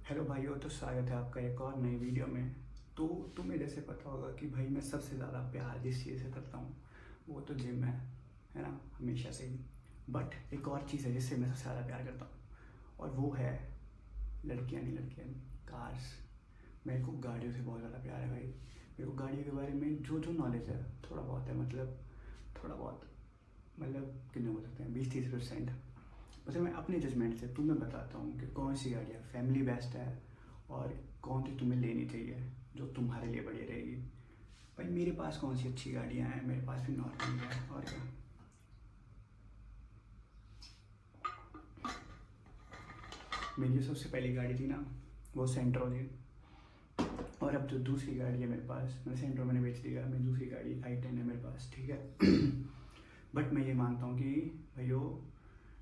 Hello भाइयों, तो स्वागत है आपका एक और नई वीडियो में। तो तुम्हें जैसे पता होगा कि भाई मैं सबसे ज़्यादा प्यार जिस चीज़ से करता हूँ वो तो जिम है ना, हमेशा से ही। बट एक और चीज़ है जिससे मैं सबसे ज़्यादा प्यार करता हूँ, और वो है लड़कियाँ नहीं, कार्स। मेरे को गाड़ियों से बहुत ज़्यादा प्यार है भाई। मेरे को गाड़ियों के बारे में जो जो नॉलेज है थोड़ा बहुत है, मतलब थोड़ा बहुत, मतलब कितने बोल सकते हैं, 20-30%। मतलब मैं अपने जजमेंट से तुम्हें बताता हूँ कि कौन सी गाड़ियाँ फैमिली बेस्ट है और कौन सी तुम्हें लेनी चाहिए जो तुम्हारे लिए बढ़िया रहेगी। भाई मेरे पास कौन सी अच्छी गाड़ियाँ हैं, मेरे पास भी नॉर्मल है और क्या। मेरी जो सबसे पहली गाड़ी थी ना वो सेंट्रो थी, और अब जो दूसरी गाड़ी है मेरे पास, मैं सेंट्रो मैंने बेच दिया, मैं दूसरी गाड़ी i10 है मेरे पास, ठीक है। बट मैं ये मानता हूँ कि भाइयों,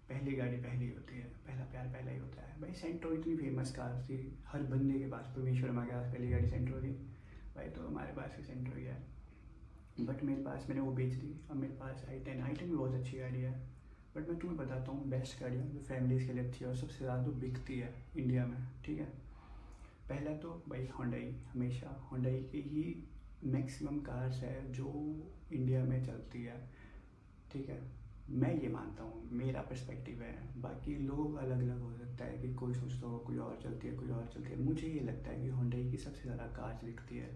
पहली गाड़ी पहली होती है, पहला प्यार पहला ही होता है। भाई सेंट्रो इतनी फेमस कार थी, हर बंदे के पास, परमेश्वर वर्मा के पास पहली गाड़ी सेंट्रो थी। भाई तो हमारे पास भी सेंट्रो ही है। बट मेरे पास, मैंने वो बेच दी, अब मेरे पास i10 भी बहुत अच्छी गाड़ी है। बट मैं तुम्हें बताता हूँ बेस्ट गाड़ियाँ जो फैमिलीज़ के लिए अच्छी है और सबसे ज़्यादा जो बिकती है इंडिया में, ठीक है। पहला तो भाई होंडाई, हमेशा होंडाई की ही मैक्सिमम कार्स है जो इंडिया में चलती है, ठीक है। मैं ये मानता हूँ, मेरा पर्सपेक्टिव है, बाकी लोग अलग अलग हो सकता है कि कोई सोचता हो कोई और चलती है, कोई और चलती है। मुझे ये लगता है कि होंडाई की सबसे ज़्यादा कार्स बिकती है।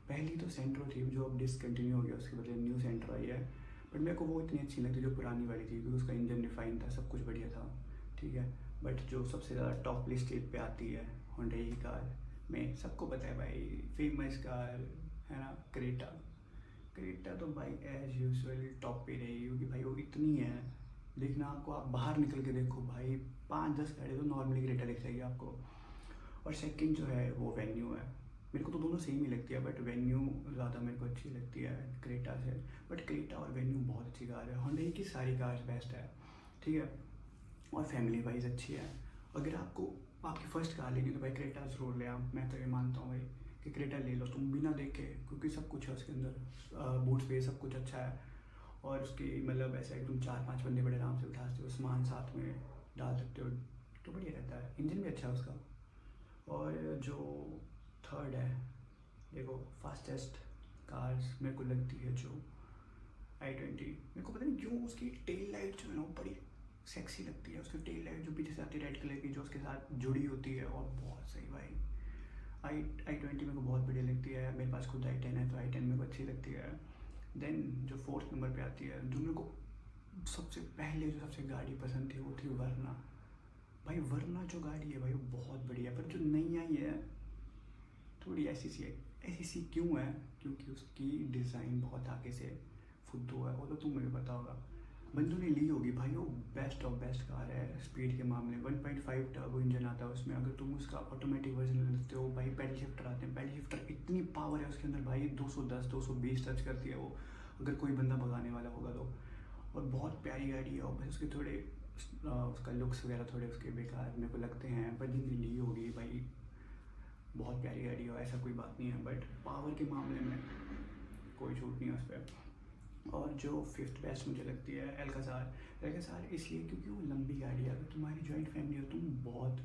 पहली तो सेंट्रो थी जो अब डिसकंटिन्यू हो गया, उसके बदले न्यू सेंट्रो आई है। बट मेरे को वो इतनी अच्छी लगती जो पुरानी वाली थी, क्योंकि उसका इंजन रिफाइन था, सब कुछ बढ़िया था, ठीक है। बट जो सबसे ज़्यादा टॉप लिस्ट पे आती है होंडाई की कार में, सबको पता है भाई, फेमस कार है ना, क्रेटा। क्रेटा तो भाई एज यूजुअल टॉप पे रहेगी, क्योंकि भाई वो इतनी है। देखना, आपको आप बाहर निकल के देखो भाई, 5-10 गाड़ी तो नॉर्मली क्रेटा दिख जाएगी आपको। और सेकंड जो है वो वेन्यू है। मेरे को तो दोनों सेम ही लगती है, बट वेन्यू ज़्यादा मेरे को अच्छी लगती है क्रेटा से। बट क्रेटा और वेन्यू बहुत अच्छी कार है, होंडा की सारी कार्स बेस्ट है, ठीक है। और फैमिली वाइज अच्छी है। अगर आपको आपकी फ़र्स्ट कार लेनी है तो भाई क्रेटा ज़रूर ले आओ। मैं तो ये मानता हूँ भाई कि क्रेटा ले लो तुम बिना देखे, क्योंकि सब कुछ है उसके अंदर, बूट स्पेस सब कुछ अच्छा है। और उसकी मतलब ऐसा है कि तुम 4-5 बंदे बड़े आराम से उठा सकते हो, सामान साथ में डाल सकते हो, तो बढ़िया रहता है। इंजन भी अच्छा है उसका। और जो थर्ड है, देखो फास्टेस्ट कार्स मेरे को लगती है जो i20। मेरे को पता नहीं क्यों उसकी टेल लाइट जो है ना वो बड़ी सेक्सी लगती है। उसकी टेल लाइट जो पीछे से आती है रेड कलर की, जो उसके साथ जुड़ी होती है, और बहुत सही भाई। i20 मेरे को बहुत बढ़िया लगती है। मेरे पास खुद i10 है तो i10 मेरे को अच्छी लगती है। देन जो फोर्थ नंबर पे आती है, जो मेरे को सबसे पहले जो सबसे गाड़ी पसंद थी वो थी वरना। भाई वरना जो गाड़ी है भाई वो बहुत बढ़िया है, पर जो नई आई है थोड़ी ऐसी सी है। ऐसी सी क्यों है? क्योंकि उसकी डिज़ाइन बहुत आगे से फुद्दू है, वो तो तुम्हें भी पता होगा। बंदों ने ली होगी भाई, वो बेस्ट ऑफ बेस्ट कार है स्पीड के मामले में। 1.5 टर्बो इंजन आता है उसमें, अगर तुम उसका ऑटोमेटिक वर्जन लेते हो भाई, पैडल शिफ्टर आते हैं, पैडल शिफ्टर इतनी पावर है उसके अंदर भाई, 210-220 टच करती है वो, अगर कोई बंदा भगाने वाला होगा तो। और बहुत प्यारी गाड़ी है। और बस उसके थोड़े उसका लुक्स वगैरह थोड़े उसके बेकार मेरे को लगते हैं, पर जिनने ली होगी भाई बहुत प्यारी गाड़ी हो, ऐसा कोई बात नहीं है। बट पावर के मामले में कोई छूट नहीं है उस पर। और जो फिफ्थ बेस्ट मुझे लगती है एल्कासार। एल्कासार इसलिए क्योंकि वो लंबी गाड़ी है, अगर तुम्हारी जॉइंट फैमिली हो, तुम बहुत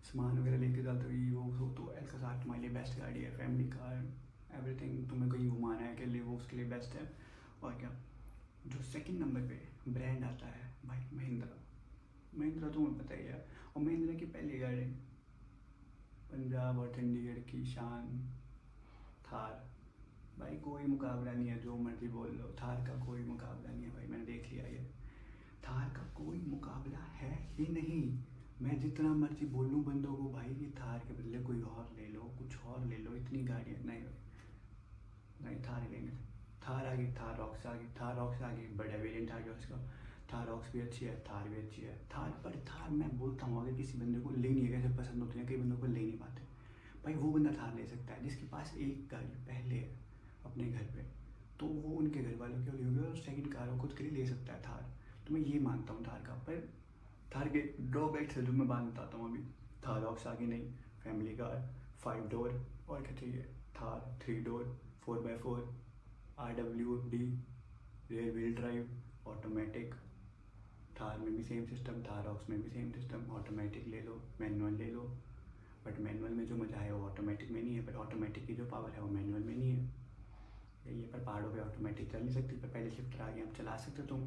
सामान वगैरह लेके जाते हो, ये वो हो, तो एल्कासार तुम्हारे लिए बेस्ट गाड़ी है। फैमिली कार, एवरीथिंग, तुम्हें कहीं घुमाना है के लिए वो उसके लिए बेस्ट है। और क्या। जो सेकंड नंबर पे ब्रांड आता है भाई, महिंद्रा। महिंद्रा तुम्हें पता ही है। और महिंद्रा की पहली गाड़ी, पंजाब और चंडीगढ़ की शान, थार। भाई कोई मुकाबला नहीं है, जो मर्जी बोल लो, थार का कोई मुकाबला नहीं है भाई, मैंने देख लिया ये। थार का कोई मुकाबला है ही नहीं। मैं जितना मर्जी बोल लूँ बंदों को भाई कि थार के बदले कोई और ले लो, कुछ और ले लो, इतनी गाड़ियाँ नहीं भाई, नहीं थार ही लेंगे। थार आ गई, थार रॉक्स आ गई, थार रॉक्स आ गई, बड़ा वेरिएंट आ गया उसका। थार रॉक्स भी अच्छी है, थार भी अच्छी है। थार पर थार मैं बोलता हूँ, अगर किसी बंदे को लेनी है, कैसे पसंद होती है, कई बंदों को ले नहीं पाते भाई, वो बंदा थार ले सकता है जिसके पास एक गाड़ी पहले है अपने घर पे, तो वो उनके घर वालों के लिए होगी, और सेकंड कार वो खुद के लिए ले सकता है थार। तो मैं ये मानता हूँ थार का। पर थार के ड्रॉबैक्स है जो मैं बात बताता हूँ अभी। थार रॉक्स आगे नहीं, फैमिली कार, 5 डोर, और क्या चाहिए। Thar 3 door, 4x4, RWD, rear wheel drive, automatic. Thar में भी सेम सिस्टम, थार रॉक्स में भी सेम सिस्टम, ऑटोमेटिक ले लो, मैनुअल ले लो। बट ऑटोमेटिक में नहीं है, पर ऑटोमेटिक की जो पावर है वो मैनुअल में नहीं है। यही है, पर पहाड़ों पे ऑटोमेटिक चल नहीं सकती, पर पहले शिफ्टर आ गया, अब चला सकते तुम।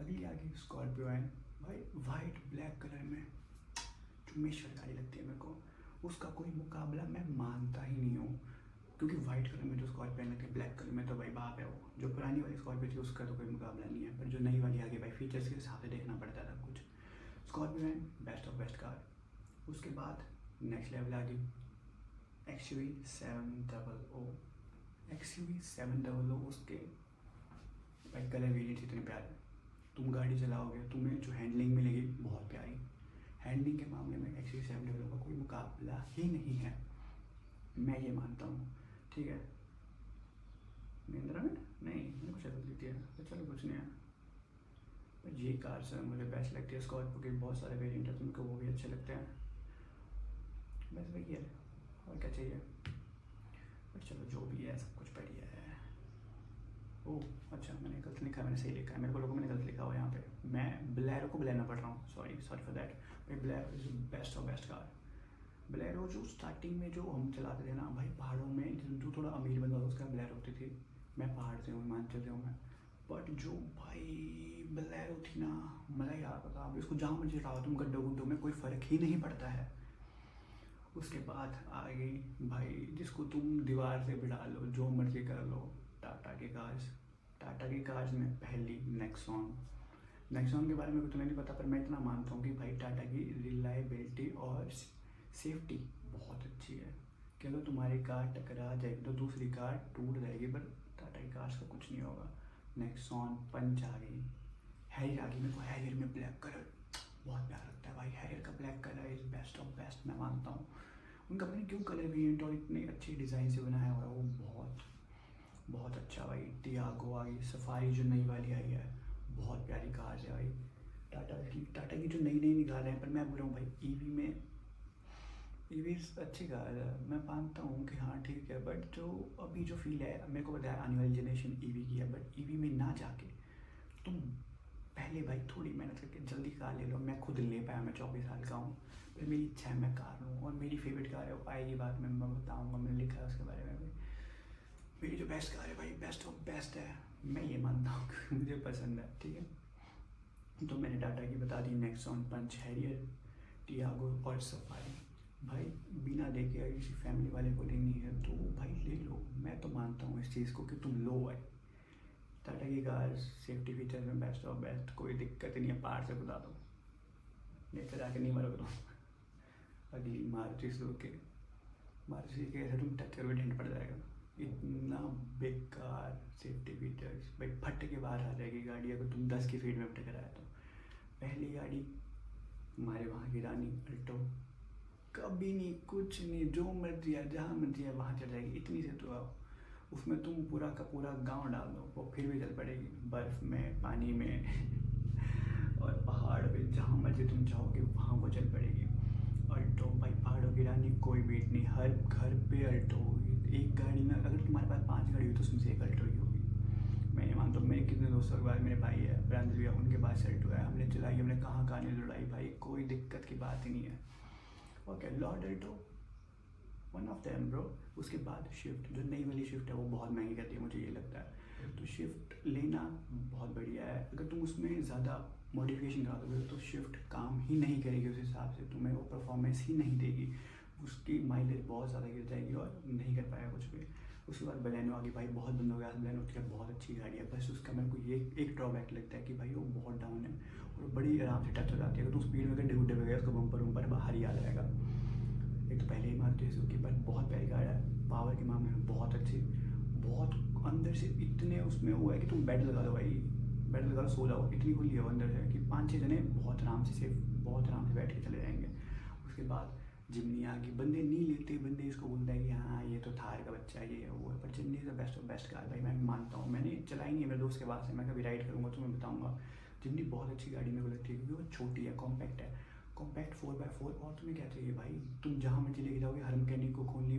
अगली आ गई स्कॉर्पियो है भाई, वाइट ब्लैक कलर में, जो मेशर गाड़ी लगती है मेरे को, उसका कोई मुकाबला मैं मानता ही नहीं हूँ। क्योंकि वाइट कलर में जो स्कॉर्पियो लगती है, ब्लैक कलर में तो भाई बाप है वो। जो पुरानी वाली स्कॉर्पियो थी उसका तो कोई मुकाबला नहीं है, पर जो नई वाली आ गई भाई, फीचर्स के हिसाब से देखना पड़ता था कुछ। स्कॉर्पियो है बेस्ट ऑफ बेस्ट कार। उसके बाद नेक्स्ट लेवल आ गई XUV 700। XUV 700 उसके भाई कलर वेरिएंट इतने प्यारे, तुम गाड़ी चलाओगे तुम्हें जो हैंडलिंग मिलेगी बहुत प्यारी। हैंडलिंग के मामले में XUV 700 का कोई मुकाबला ही नहीं है, मैं ये मानता हूँ। ठीक है, महिंद्रा में नहीं, मेरे को चल देती है तो चलो कुछ नहीं है, पर ये कार सर मुझे बेस्ट लगती है। स्कॉर्पियो के बहुत सारे वेरिएंट है, तुमको वो भी अच्छे लगते हैं, बस वही है, और क्या चाहिए। पर चलो जो भी है सब कुछ बढ़िया है। ओह अच्छा, मैंने गलत लिखा है, मैंने सही लिखा है, मेरे को लोगों मैंने गलत लिखा हुआ यहाँ पे, मैं ब्लेरो को ब्लेना पढ़ रहा हूँ, सॉरी फॉर दैट। भाई Bolero is best of best car. Bolero जो स्टार्टिंग में जो हम चलाते थे ना भाई पहाड़ों में, जो थोड़ा अमीर बंदा था उसका ब्लेरो होती थी। मैं पहाड़ से हूँ, हिमाचल से हूँ मैं, बट जो भाई ब्लेरो थी ना, मज़ा ही आता था। अब इसको जहाँ मर्जी चलाओ तुम, गड्ढों गुड्ढों में कोई फ़र्क ही नहीं पड़ता है। उसके बाद आ गई भाई, जिसको तुम दीवार से बिठा लो, जो मर्जी कर लो, टाटा की कार्स। टाटा की कार्स में पहली नेक्सॉन। नेक्सॉन के बारे में तुम्हें नहीं पता, पर मैं इतना मानता हूँ कि भाई टाटा की रिलायबिलिटी और सेफ्टी बहुत अच्छी है कि अगर तुम्हारी कार टकरा जाएगी तो दूसरी कार टूट जाएगी, पर टाटा की कार्स का कुछ नहीं होगा। नेक्सॉन पंच आ गई, हैरियर आ गई। मेरे को हैरियर में ब्लैक कलर बहुत प्यारा लगता है भाई, हैरियर का black colour is best of best, मैं मानता हूँ। उनका पता नहीं क्यों कलर वेरिएंट और इतने अच्छे डिज़ाइन से बनाया हुआ है, वो बहुत बहुत अच्छा भाई। टियागो आई, सफारी जो नई वाली आई है, बहुत प्यारी कार है भाई। टाटा की जो नई निकाल रहे हैं, पर मैं बोल रहा हूँ भाई ईवी में, ईवी अच्छी कार है, मैं मानता हूँ कि हाँ ठीक है, बट जो अभी जो फील है मेरे को पता है आने वाली जनरेशन ईवी की है, बट ईवी में ना जाके तुम पहले भाई थोड़ी मेहनत करके जल्दी कार ले लो। मैं खुद ले पाया, मैं 24 साल का हूँ, पर मेरी इच्छा है मैं कार लूँ, और मेरी फेवरेट कार है, वो आएगी बात में मैं बताऊँगा, मैंने लिखा है उसके बारे में भी। मेरी जो बेस्ट कार है भाई बेस्ट ऑफ बेस्ट है, मैं ये मानता हूँ कि मुझे पसंद है। ठीक है, तो मैंने टाटा की बता दी, नेक्सॉन, पंच, हैरियर, टियागो और सफारी। भाई बिना देखे अगर किसी फैमिली वाले को लेनी है तो भाई ले लो, मैं तो मानता हूँ इस चीज़ को कि तुम लो भाई। टाटा की कार सेफ्टी फीचर्स में बेस्ट ऑफ बेस्ट, कोई दिक्कत नहीं है, पहाड़ से बुला दो, नीचे जाके नहीं मरोगे तुम। अगली मारुति सुजुकी। मारुति सुजुकी ऐसे तुम टच करोगे डेंट पड़ जाएगा, इतना बेकार सेफ्टी फीचर्स भाई, फट के बाहर आ जाएगी गाड़ी अगर तुम 10 की स्पीड में टकराया तो। पहली गाड़ी हमारे वहाँ की रानी अल्टो, कभी नहीं कुछ नहीं, जो मर्जी है जहाँ मर्जी है वहाँ चल जाएगी, इतनी से तो आओ। उसमें तुम पूरा का पूरा गांव डाल दो वो फिर भी चल पड़ेगी, बर्फ़ में, पानी में और पहाड़ पे, जहाँ मर्जी तुम चाहोगे वहाँ वो चल पड़ेगी। अल्टो भाई पहाड़ों की रानी, कोई बेट नहीं, हर घर पे अल्टो होगी। एक गाड़ी में अगर तुम्हारे पास 5 गाड़ी हुई तो उसमें से एक अल्टो ही होगी। मैं ये मानता हूँ, मेरे कितने दोस्तों के बाद, मेरे भाई है ब्रांड भैया, उनके पास अल्टो है, हमने चलाई, हमने कहाँ नहीं लड़ाई भाई, कोई दिक्कत की बात ही नहीं है। Okay, Lord Alto one of them bro. उसके बाद शिफ्ट, जो नई वाली शिफ्ट है वो बहुत महंगी करती है, मुझे ये लगता है, तो शिफ्ट लेना बहुत बढ़िया है। अगर तुम उसमें ज़्यादा मॉडिफिकेशन करा दोगे तो शिफ्ट काम ही नहीं करेगी, उस हिसाब से तुम्हें वो परफॉर्मेंस ही नहीं देगी, उसकी माइलेज बहुत ज़्यादा गिर जाएगी और नहीं कर पाएगा कुछ भी। उसके बाद बलेनो आ गई भाई, बहुत बंदों के पास बलेनो होती है, बहुत अच्छी गाड़ी है, बस उसका मेरे को ये एक ड्रॉबैक लगता है कि भाई वो बहुत डाउन है और बड़ी आराम से टच हो जाती है। अगर तुम स्पीड में गड्ढे गुड्ढे पे गए उसका बम्पर वम्पर बाहर ही आ जाएगा। एक तो पहले ही मारुति सुजुकी, पर बहुत प्यारी कार है, पावर के मामले में बहुत अच्छी, बहुत अंदर से इतने उसमें हुआ है कि तुम बेड लगा दो भाई, बेड लगा दो सो जाओ, इतनी खुली है वो अंदर से कि 5-6 जने बहुत आराम से सेफ, बहुत आराम से बैठ के चले जाएंगे। उसके बाद जिमनी आ गई, बंदे नहीं लेते, बंदे इसको बोलते हैं कि हाँ ये तो थार का बच्चा है, ये है वो है, पर Jimny is the best of best car भाई, मैं मानता हूँ। मैंने चलाई नहीं है, मेरे दोस्त के पास है, मैं कभी राइड करूँगा तो मैं बताऊँगा। जिमनी बहुत अच्छी गाड़ी मेरे को लगती है क्योंकि वो छोटी है, कॉम्पैक्ट है, कॉम्पैक्ट 4x4, और तुम्हें क्या चाहिए भाई, तुम जहाँ मर्जी लेके जाओगे, हर मैकेनिक को खोलनी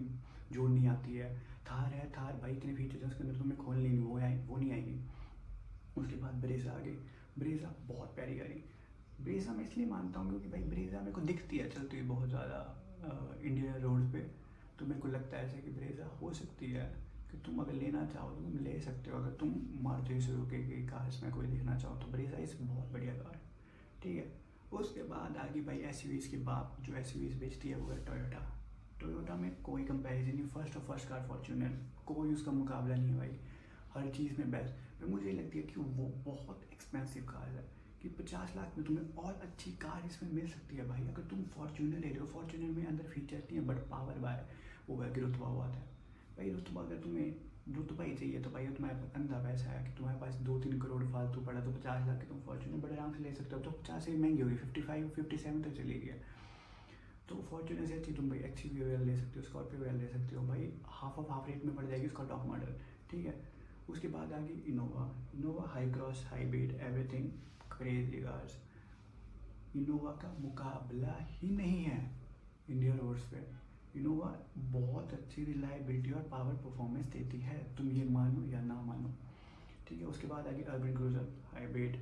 जोड़नी आती है। थार है, थार भाई इतने फीचर्स हैं उसके अंदर, तुम्हें खोलनी नहीं, वो नहीं आएगी। उसके बाद ब्रेजा आ गई, ब्रेजा बहुत प्यारी गाड़ी। ब्रेजा मैं इसलिए मानता हूँ क्योंकि भाई ब्रेजा मेरे को दिखती है चलती हुई बहुत ज़्यादा इंडिया रोड पे, तो मेरे को लगता है ऐसा कि ब्रेजा हो सकती है कि तुम अगर लेना चाहो तो तुम ले सकते हो। अगर तुम मारुति सुजुकी की कार्स में कोई देखना चाहो तो ब्रेजा इस बहुत बढ़िया कार है, ठीक है। उसके बाद आगे भाई एसयूवीज की बात, जो एसयूवीज बेचती है वो है टोयोटा। टोयोटा में कोई कंपैरिजन नहीं, फर्स्ट कार फॉर्च्यूनर, कोई उसका मुकाबला नहीं है भाई, हर चीज़ में बेस्ट। पर मुझे लगती है कि वो बहुत एक्सपेंसिव कार है, कि 50 लाख में तुम्हें और अच्छी कार इसमें मिल सकती है भाई। अगर तुम फॉर्च्यूनर ले रहे हो, फॉर्च्यूनर में अंदर फीचर्स नहीं है बट पावर बाय वो है कि रुतबा हुआ था भाई। रुतबा अगर तुम्हें रुतबा ही चाहिए तो भाई तुम्हारे पास अंधा पैसा है कि तुम्हारे पास 2-3 करोड़ फालतू पड़ा तो 50 लाख की तुम फॉर्च्यूनर बड़े आराम से ले सकते हो। तो 50 से महंगी होगी, 55-57 तक चली गई। तो फॉर्च्यूनर से अच्छी तुम भाई एक्सयूवी वगैरह ले सकते हो, स्कॉर्पियो वगैरह ले सकते हो भाई, हाफ रेट में पड़ जाएगी उसका टॉप मॉडल, ठीक है। उसके बाद आ गई Innova Hycross high beat everything crazy cars. Innova का मुकाबला ही नहीं है इंडिया रोड्स पे। इनोवा बहुत अच्छी रिलायबिलिटी और पावर परफॉर्मेंस देती है, तुम ये मानो या ना मानो, ठीक है। उसके बाद आ गई अर्बन क्रूजर हाइब्रिड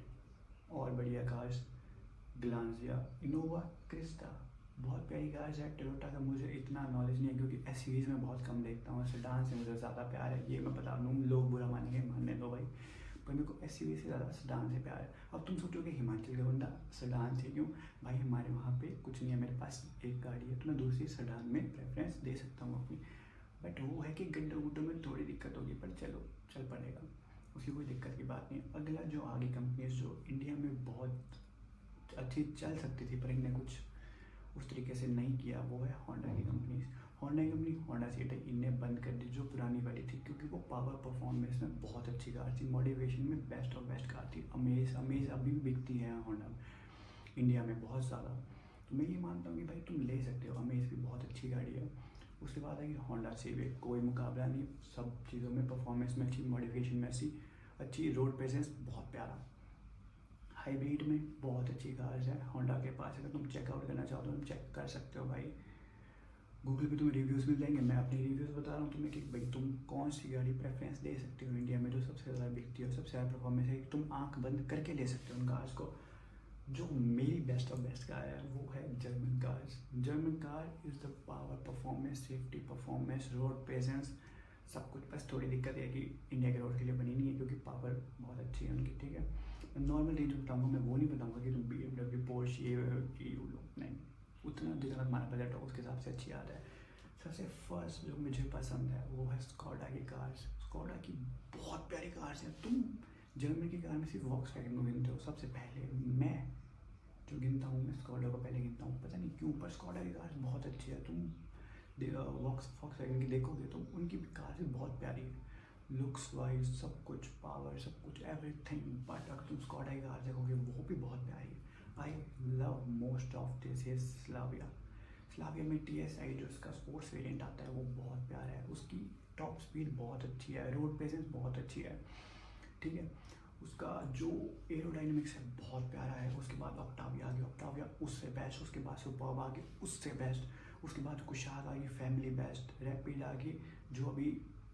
और बढ़िया कार्स, ग्लांसिया, इनोवा क्रिस्टा, बहुत प्यारी कार्स है। टोयोटा का मुझे इतना नॉलेज नहीं है क्योंकि एसयूवीज में बहुत कम देखता हूँ, सेडान से मुझे ज़्यादा प्यार है, ये मैं बता दूँ, लोग बुरा मानेंगे मानने दो भाई, पर मेरे को एसयूवी से ज़्यादा सेडान से प्यार है। अब तुम सोचोगे हिमाचल का बंदा सेडान से क्यों, भाई हमारे वहाँ पे कुछ नहीं है, मेरे पास एक गाड़ी है तो मैं दूसरी सेडान में प्रेफरेंस दे सकता हूँ अपनी। बट वो है कि गड्ढों गुड्ढों में थोड़ी दिक्कत होगी, पर चलो चल पड़ेगा, उसकी कोई दिक्कत की बात नहीं। अगला जो आगे कंपनीज जो इंडिया में बहुत अच्छी चल सकती थी पर इनने कुछ उस तरीके से नहीं किया, वो है होंडा की कंपनीज। होंडा की कंपनी होंडा सिटी इन्हें बंद कर दी जो पुरानी वाली थी, क्योंकि वो पावर परफॉर्मेंस में बहुत अच्छी कार थी, मॉडिफिकेशन में बेस्ट और बेस्ट कार थी। अमेज अभी भी बिकती है होंडा इंडिया में बहुत ज़्यादा, तो मैं ये मानता हूँ कि भाई तुम ले सकते हो, अमेज भी बहुत अच्छी गाड़ी है। उसके बाद आई होंडा सिविक, कोई मुकाबला नहीं, सब चीज़ों में परफॉर्मेंस में अच्छी, मॉडिफिकेशन में अच्छी, रोड प्रेजेंस बहुत प्यारा, हाइब्रिड में बहुत अच्छी कार्स है होंडा के पास। अगर तुम चेकआउट करना चाहो तो तुम चेक कर सकते हो भाई, गूगल पे तुम्हें रिव्यूज़ मिल जाएंगे। मैं अपनी रिव्यूज़ बता रहा हूँ तुम्हें कि भाई तुम कौन सी गाड़ी प्रेफरेंस दे सकते हो इंडिया में जो सबसे ज़्यादा बिकती है, सबसे ज़्यादा परफॉर्मेंस है, तुम आंख बंद करके ले सकते हो उन कार्स को। जो मेरी बेस्ट ऑफ बेस्ट कार है वो है German cars. German car is the power performance, safety performance, road presence, सब कुछ। बस थोड़ी दिक्कत है कि इंडिया के रोड के लिए बनी नहीं है क्योंकि पावर बहुत अच्छी है उनकी, ठीक है। नॉर्मल रेंज बताऊँगा, मैं वो नहीं बताऊँगा कि तुम BMW पोर्श ये लो, नहीं, उतना जितना तुम्हारा बजट हो उसके हिसाब से अच्छी आता है। सबसे फर्स्ट जो मुझे पसंद है वो है स्कोडा की कार्स। स्कोडा की बहुत प्यारी कार्स हैं। तुम जर्मन की कार में सिर्फ वॉक्सवैगन को गिनते हो सबसे पहले, मैं जो गिनता हूँ मैं स्कोडा को पहले गिनता हूँ, पता नहीं क्यों, पर स्कोडा की कार्स बहुत अच्छी है। तुम वॉक्सवैगन की देखोगे तो उनकी भी कार बहुत प्यारी है, लुक्स वाइज सब कुछ, पावर सब कुछ, एवरीथिंग। बट अगर तुम स्कोडा की कार देखोगे वो भी बहुत प्यारी है। I love most of this is Slavia. Slavia में TSI जो उसका स्पोर्ट्स वेरिएंट आता है वो बहुत प्यारा है, उसकी टॉप स्पीड बहुत अच्छी है, रोड प्रेजेंस बहुत अच्छी है, ठीक है। उसका जो एरोडाइनमिक्स है बहुत प्यारा है। उसके बाद ऑक्टाविया आ गई, ऑक्टाविया उससे बेस्ट, उसके बाद सुपर्ब आ गई उससे बेस्ट, उसके बाद कुशाग आ गई फैमिली बेस्ट, रैपिड आ गई जो अभी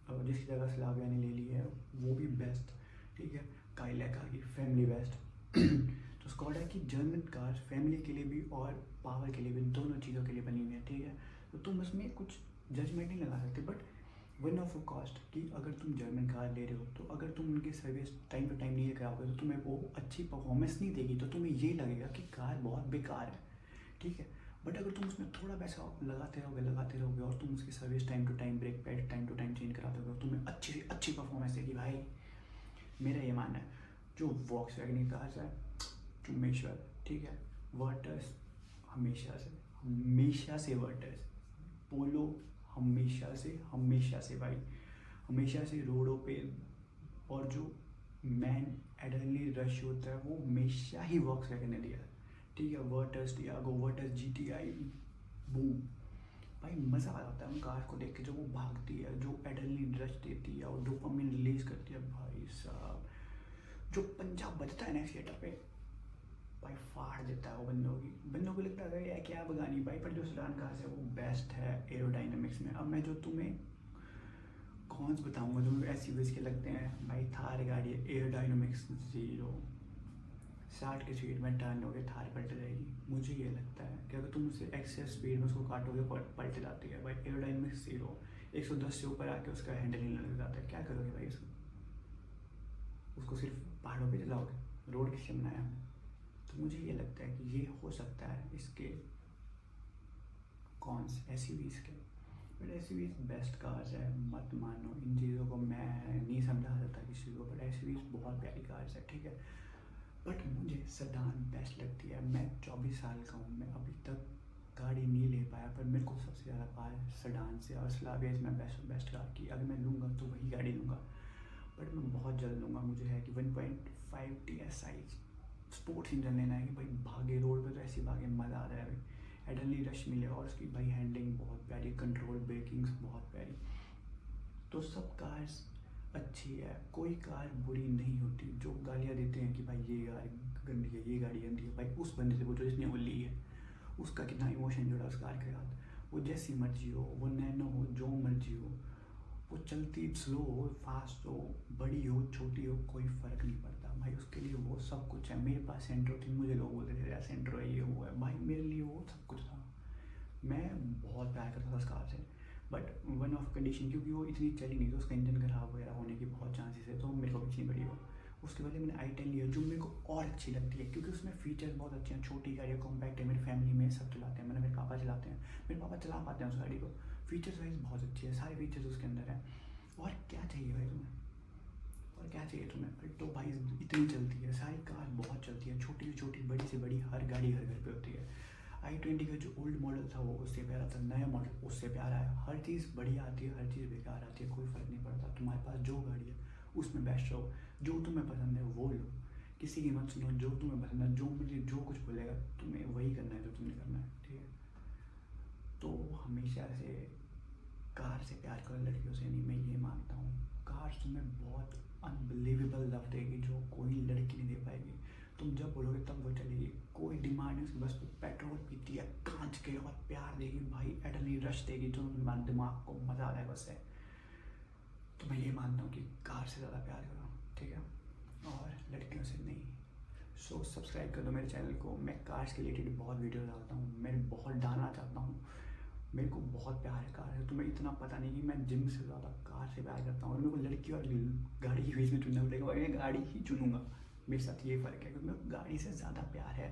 जिसकी जगह स्लाविया ने ले ली है वो भी बेस्ट, ठीक है। काइलैक आ गई फैमिली बेस्ट। तो स्कोडा की जर्मन कार फैमिली के लिए भी और पावर के लिए भी, दोनों चीज़ों के लिए बनी हुई है, ठीक है। तो तुम उसमें कुछ जजमेंट नहीं लगा सकते, बट वन ऑफ कॉस्ट कि अगर तुम जर्मन कार ले रहे हो तो अगर तुम उनकी सर्विस टाइम टू टाइम नहीं कराओगे तो तुम्हें वो अच्छी परफॉर्मेंस नहीं देगी, तो तुम्हें ये लगेगा कि कार बहुत बेकार है, ठीक है। बट अगर तुम उसमें थोड़ा पैसा लगाते रहोगे और तुम उसकी service time to time, brake pad time to time change कराते रहोगे, तुम्हें अच्छी से अच्छी परफॉर्मेंस देगी भाई, मेरा ये मानना है। जो वॉक्सवैगन कार्स है चुम्मेश्वर, ठीक है। वर्टर्स हमेशा से वर्टर्स, पोलो हमेशा से भाई, हमेशा से रोडों पे, और जो मैन एडरली रश होता है वो हमेशा ही वॉक्सवैगन ने दिया, ठीक है। वर्टर्स टियागो, वर्टर्स GTI, बूम भाई, मज़ा आ जाता है उन कार को देख के, जो वो भागती है, जो एडरली रश देती है और डोपामिन रिलीज करती है भाई साहब। जो पंजाब बजता है ना थिएटर पे भाई, फाड़ देता है वो बंदों को लगता है यार क्या बगानी भाई, पर जो सेडान कार है वो बेस्ट है एरोडाइनमिक्स में। अब मैं जो तुम्हें कौन सा बताऊँगा जो SUVs के लगते हैं भाई, थार गाड़ी है एरोडाइनमिक्स 0, 60 की स्पीड में टर्न होगे थार पलट जाएगी। मुझे ये लगता है कि अगर तुम उससे एक्सेस स्पीड में उसको काटोगे पलट जाती है भाई। एरोडाइनमिक्स 0, 110 से ऊपर आके उसका हैंडल नहीं लग जाता है, क्या करोगे भाई उसको सिर्फ पहाड़ों पे चलाओगे, रोड किससे बनाया हमने। तो मुझे ये लगता है कि ये हो सकता है इसके कॉन्स एसयूवीज़ के। बट एसयूवीज़ बेस्ट कार्स है, मत मानो इन चीज़ों को, मैं नहीं समझा सकता किसी को, बट एसयूवीज़ बहुत प्यारी कार्स है, ठीक है। बट मुझे सेडान बेस्ट लगती है। मैं 24 साल का हूँ, मैं अभी तक गाड़ी नहीं ले पाया, पर मेरे को सबसे ज़्यादा प्यार सेडान से, और स्लाविया मैं बेस्ट कार की अगर मैं लूँगा तो वही गाड़ी लूँगा, बट मैं बहुत जल्द लूँगा। मुझे है कि 1.5 TSI स्पोर्ट्स इंजन लेना है कि भाई भागे रोड पे तो ऐसी भागे, मज़ा आ रहा है भाई, एडनली रश मिले, और उसकी भाई हैंडलिंग बहुत प्यारी, कंट्रोल ब्रेकिंग्स बहुत प्यारी। तो सब कार्स अच्छी है, कोई कार बुरी नहीं होती। जो गालियाँ देते हैं कि भाई ये गाड़ी गंदी है, ये गाड़ी गंदी है, भाई उस बंदे से पूछो जिसने वो ली है, उसका कितना इमोशन जुड़ा उस कार के साथ। वो जैसी मर्जी हो, वो नैनो हो, जो मर्जी हो, वो चलती स्लो हो, फास्ट हो, बड़ी हो, छोटी हो, कोई फ़र्क नहीं पड़ता भाई, उसके लिए वो सब कुछ है। मेरे पास सेंट्रो थी, मुझे लोग बोलते थे यार सेंट्रो है, ये वो है, भाई मेरे लिए वो सब कुछ था। मैं बहुत प्यार करता था उस कार से, बट वन ऑफ कंडीशन, क्योंकि वो इतनी चली नहीं तो उसका इंजन खराब वगैरह होने की बहुत चांसेस है, तो मेरे को बेचनी पड़ी वो। उसके बाद मैंने i10 लिया, जो मेरे को और अच्छी लगती है क्योंकि उसमें फीचर्स बहुत अच्छे हैं। छोटी गाड़ी है, कॉम्पैक्ट है, मेरी फैमिली में सब चलाते हैं, मेरे पापा चलाते हैं, मेरे पापा चला पाते हैं उस गाड़ी को। फीचर्स वाइज बहुत अच्छी है, सारे फीचर्स उसके अंदर हैं। और क्या चाहिए भाई तुम्हें, और क्या चाहिए तुम्हें फिर तो भाई, इतनी चलती है, सारी कार बहुत चलती है, छोटी से छोटी, बड़ी से बड़ी, हर गाड़ी हर घर पे होती है। i20 का जो ओल्ड मॉडल था वो उससे प्यारा था, नया मॉडल उससे प्यारा है, हर चीज़ बढ़िया आती है, हर चीज़ बेकार आती है, कोई फ़र्क नहीं पड़ता। तुम्हारे पास जो गाड़ी है उसमें बेस्ट रहो, जो तुम्हें पसंद है वो लो, किसी की मत सुनो, जो तुम्हें पसंद है, जो मुझे जो कुछ बोलेगा तुम्हें वही करना है जो तुम्हें करना है, ठीक है। तो हमेशा से कार से प्यार करो, लड़कियों से नहीं, मैं ये मानता हूँ। कार तुम्हें बहुत अनबिलीवेबल लव देगी जो कोई लड़की नहीं दे पाएगी। तुम जब बोलोगे तब वो चलेगी, कोई डिमांड नहीं उसकी, बस पेट्रोल पीती है कांच के, और प्यार देगी भाई, एडनली रश देगी जो दिमाग को मज़ा आ जाएगा उससे। तो मैं ये मानता हूँ कि कार से ज़्यादा प्यार करो, ठीक है, और लड़कियों से नहीं। सो सब्सक्राइब कर दो मेरे चैनल को, मैं कार्स के रिलेटेड बहुत वीडियो डालता हूँ, मैं बहुत डालना चाहता हूँ, मेरे को बहुत प्यार है कार है। तुम्हें इतना पता नहीं कि मैं जिम से ज़्यादा कार से प्यार करता हूँ, और मेरे को लड़की और गाड़ी के बीच में चुनना पड़ेगा, और मैं गाड़ी ही चुनूँगा। मेरे साथ ये फ़र्क है क्योंकि मेरे को गाड़ी से ज़्यादा प्यार है।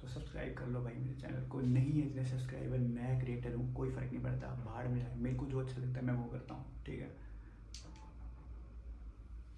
तो सब्सक्राइब कर लो भाई मेरे चैनल को, नहीं है इतने सब्सक्राइबर, मैं क्रिएटर हूँ, कोई फ़र्क नहीं पड़ता, बाहर में जाए, मेरे को जो अच्छा लगता है मैं वो करता हूँ, ठीक है।